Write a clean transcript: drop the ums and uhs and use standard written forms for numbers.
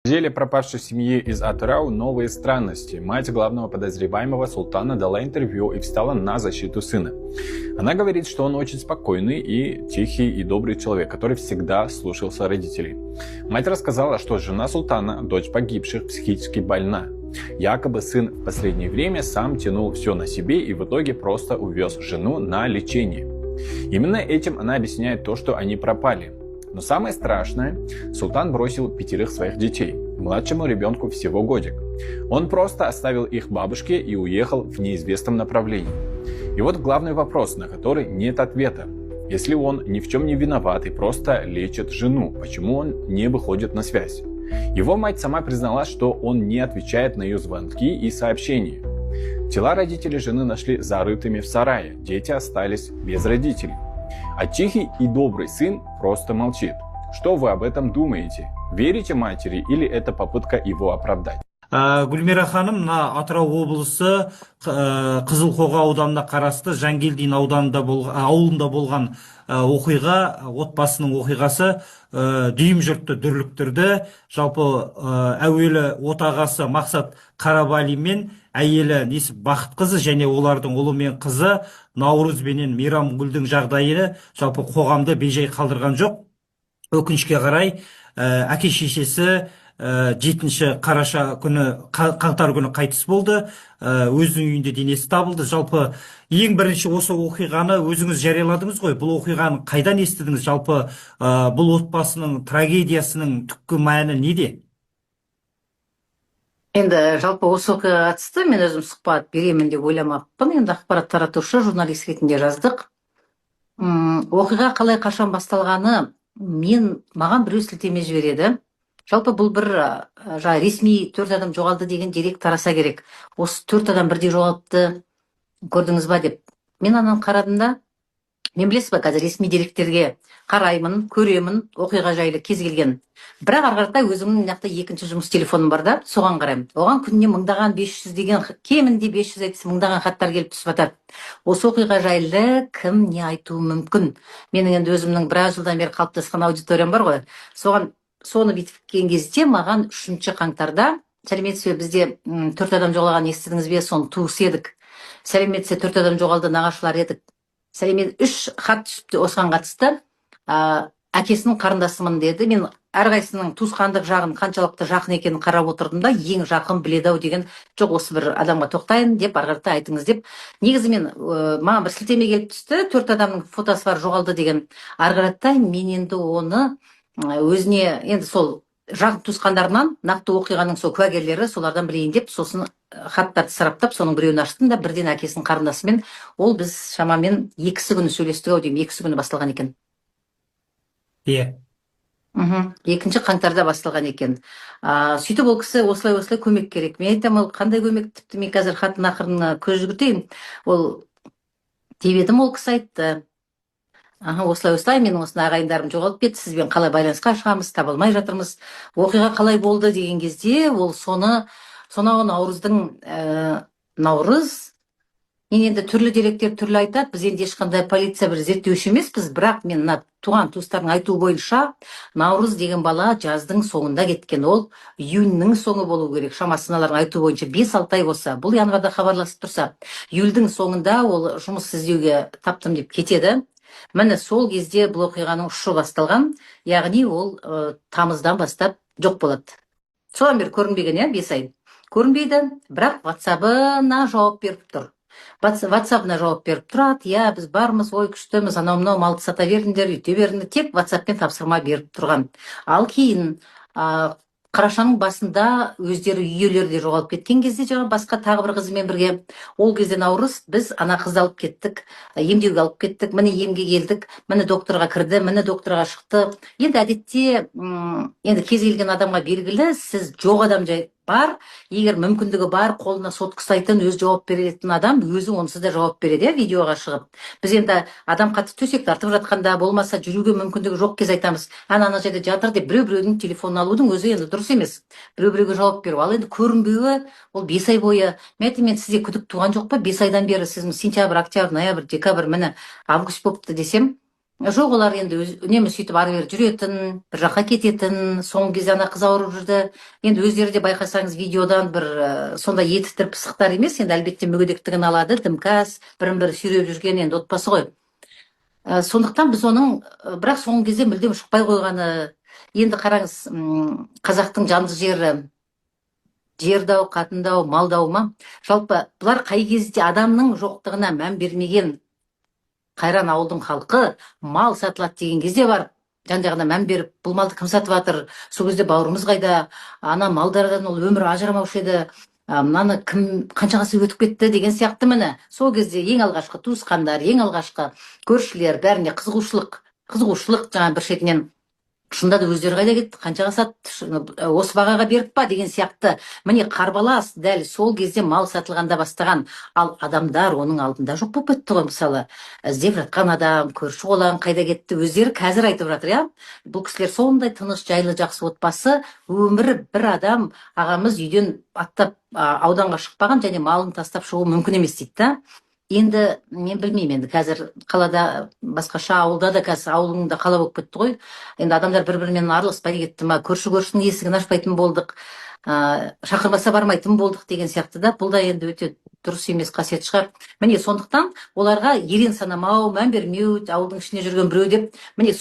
В деле пропавшей семьи из Атырау новые странности. Мать главного подозреваемого Султана дала интервью и встала на защиту сына. Она говорит, что он очень спокойный и тихий и добрый человек, который всегда слушался родителей. Мать рассказала, что жена Султана, дочь погибших, психически больна. Якобы сын в последнее время сам тянул все на себе и в итоге просто увез жену на лечение. Именно этим она объясняет то, что они пропали. Но самое страшное, Султан бросил 5 своих детей. Младшему ребенку всего годик. Он просто оставил их бабушке и уехал в неизвестном направлении. И вот главный вопрос, на который нет ответа. Если он ни в чем не виноват и просто лечит жену, почему он не выходит на связь? Его мать сама призналась, что он не отвечает на ее звонки и сообщения. Тела родителей жены нашли зарытыми в сарае, дети остались без родителей. А тихий и добрый сын просто молчит. Что вы об этом думаете? Верите матери или это попытка его оправдать? Гүлмира ханым, мына Атырау облысы Қызылқоға ауданына қарасты Жангелдин ауылында болған оқиға, отбасының оқиғасы дүйім жұртты дүрліктірді. Жалпы әуелі отағасы Мақсат Қарабали мен әйелі Несіп Бақытқызы және олардың ұлы мен қызы Наурыз бенен Мейрамгүлдің жағдайы жалпы қоғамды бейжай қалдырған жоқ. Өкінішке қарай әке шешесі 7 қараша күні, қаңтар күні қайтыс болды. Өзінің үйінде денесі табылды. Жалпы ең бірінші осы оқиғаны өзіңіз жарияладыңыз ғой. Бұл оқиғаны қайдан естідіңіз? Жалпы бұл отбасының трагедиясының түпкі мәні неде? Енді жалпы осы оқиғаға қатысты мен өзім сұхбат беремін деп ойламаппын. Енді ақпарат таратушы журналист ретінде жаздық. Оқиға қалай қашан басталғаны маған біреу сілтеме жібереді. Жалпы бұл бір ресми 4 адам жоғалды деген дерек тараса керек. Осы 4 адам бірдей жоғалыпты, көрдіңіз ба деп. Мен ананы қарадым да, мен білесіз ба, қазір ресми деректерге қараймын, көремін, оқиға жайлы кез келген. Бірақ ары қаратай өзімнің нақты екінші жұмыс телефоным бар да, соған қараймын. Оған күніне мыңдаған 500 деген, кемінде 500 айтса мыңдаған хаттар келіп түсіп жатады. Осы оқиға жайлы кім не айтуы мүмкін? Менің енді өзімнің біраз жылдан бері қалыптасқан аудиториям бар ғой. Соны бүйтіп келген кезде маған 3 қаңтарда, сәлеметсіз бе, бізде 4 адам жоғалған естідіңіз бе, соны туысы едік. Сәлеметсіз, 4 адам жоғалды, нағашылар едік. Сәлемет 3 хат түсіпті осыған қатысты. Әкесінің қарындасымын деді. Мен әрқайсының туысқандық жағын қаншалықты жақын екенін қарап отырдым да, ең жақын біледі-ау деген, жоқ осы бір адамға тоқтайын деп, ары қарата айтыңыз деп. Негізі мен маған бір сілтеме келіп түсті, 4 адамның фотосы бар жоғалды деген. Ары қарата мен енді оны өзіне, енді сол жақын туысқандарынан нақты оқиғаның сол куәгерлері солардан білейін деп, сосын хаттарды сараптап, соның біреуін аштым да, бірден әкесінің қарындасымен, ол біз шамамен 2 күні сөйлестік-ау деймін, 2 күні басталған екен. Иә. 2 қаңтарда басталған екен. Сөйтіп ол кісі осылай көмек керек. Мен айтамын, ол қандай көмек? Тіпті мен қазір хаттың ақырына көз жүгіртейін. Ол деп едім, ол кісі айтты. Осылай, менің осыны ағайындарым жоғалып кетті, сізбен қалай байланысқа шығамыз, таба алмай жатырмыз. Оқиға қалай болды деген кезде, ол сонау Наурыз, мен енді түрлі деректер түрлі айтады, біз енді ешқандай полиция бір зерттеуші емеспіз, бірақ мен туған туыстардың айтуы бойынша Наурыз деген бала жаздың соңында кеткен, ол июньнің соңы болу керек, шамасы аналардың айтуы бойынша 5-6 ай болса, бұл январда хабарласып тұрса, июльдің соңында ол жұмыс іздеуге таптым деп кетеді. Міне сол кезде бұл оқиғаның ұшы басталған, яғни ол тамыздан бастап жоқ болады. Содан бері көрінбеген, 5 ай. Көрінбейді, бірақ WhatsApp-ына жауап беріп тұр. WhatsApp-ына жауап беріп тұрады, біз бармыз, ой күштіміз, анау-мынау малды сата бердіңдер, үйте бердіңдер, тек WhatsApp-пен тапсырма беріп тұрған. Ал кейін қарашаның басында өздері үйелерде жоғалып кеткен кезде, басқа тағы бір қызымен бірге, ол кезде Наурыз, біз ана қызды алып кеттік, емдеуге алып кеттік, міне емге келдік, міне докторға кірді, міне докторға шықты. Енді әдетте, енді кез келген адамға белгілі, сіз жоқ адам бар, егер мүмкіндігі бар, қолына сотқа ұстайтын, өз жауап беретін адам, өзі онсыз да жауап береді, видеоға шығып. Біз енді адам қатты төсек тартып жатқанда, болмаса жүруге мүмкіндігі жоқ кез айтамыз. Ана жерде жатыр деп біреу-біреудің телефонын алудың өзі енді дұрыс емес. Біреу-біреуге жауап беру. Ал енді көрінбеуі, ол 5 ай бойы. Мен сізде күдік туған жоқ па? 5 айдан бері сіз сентябрь, октябрь, ноябрь, декабрь, міне август болыпты десем, жоқ, олар енді үнемі сөйтіп ары бері жүретін, бір жаққа кететін, соңғы кезде ана қыз ауырып жүрді. Енді өздері де байқасаңыз видеодан бір сондай еті тірі пысықтар емес, енді әлбетте мүгедектігін алады, дімкәс, бірін бірі сүйреп жүрген енді отбасы ғой. Сондықтан біз оның бірақ соңғы кезде мүлдем шықпай қойғаны. Енді қараңыз, қазақтың жанды жері жер дау, қатын дау, мал дау ма? Жалпы бұлар қай кезде адамның жоқтығына мән бермеген қайран ауылдың халқы мал сатылады деген кезде бар жан жағына мән беріп, бұл малды кім сатып жатыр, сол кезде бауырымыз қайда, ана малдардан ол өмірі ажырамаушы еді, мынаны кім қаншағасы өтіп кетті деген сияқты. Міне сол кезде ең алғашқы туысқандар, ең алғашқы көршілер бәріне қызығушылық жаңа бір шетінен шынында да өздері қайда кетті, қаншаға сатты, осы бағаға беріп па деген сияқты. Міне қарбалас дәл сол кезде мал сатылғанда бастаған. Ал адамдар оның алдында жоқ болып кетті ғой. Мысалы іздеп жатқан адам, көрші қолаң қайда кетті, өздері қазір айтып жатыр. Иә, бұл кісілер сондай тыныш, жайлы, жақсы отбасы, өмірі бір адам ағамыз үйден аттап ауданға шықпаған және малын тастап шығу мүмкін емес дейді да. Енді мен білмеймін, енді қазір қалада басқаша, ауылда да қазір ауылың да қала болып кетті ғой. Енді адамдар бір-бірімен араласпай кетті ма, көрші-көршінің есігін ашпайтын болдық, шақырмаса бармайтын болдық деген сияқты да. Бұл да енді өте дұрыс емес қасиет шығар. Міне сондықтан оларға ерен санамау, мән бермеу, ауылдың ішінде жүрген біреу деп, міне